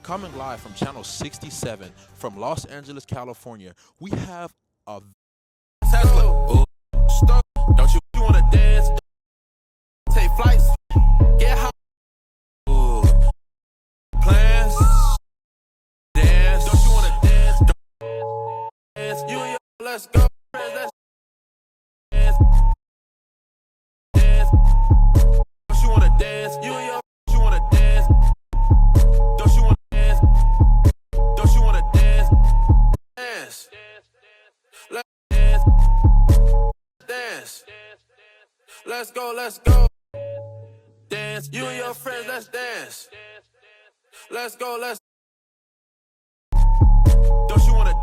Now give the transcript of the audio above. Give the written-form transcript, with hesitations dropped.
Coming live from Channel 67 from Los Angeles, California, we have a Tesla. Ooh, don't you want to dance? Take flights, get high. Ooh, plans, dance. Don't you want to dance? Don't dance. You and your let's go. Let's dance. Dance. Don't you want to dance? You and your you want to dance? Don't you want to dance? Don't you want to dance? Dance. Let's dance. Dance. Let's go, let's go. Dance. You and your friends, let's dance. Let's go, let's. Don't you want to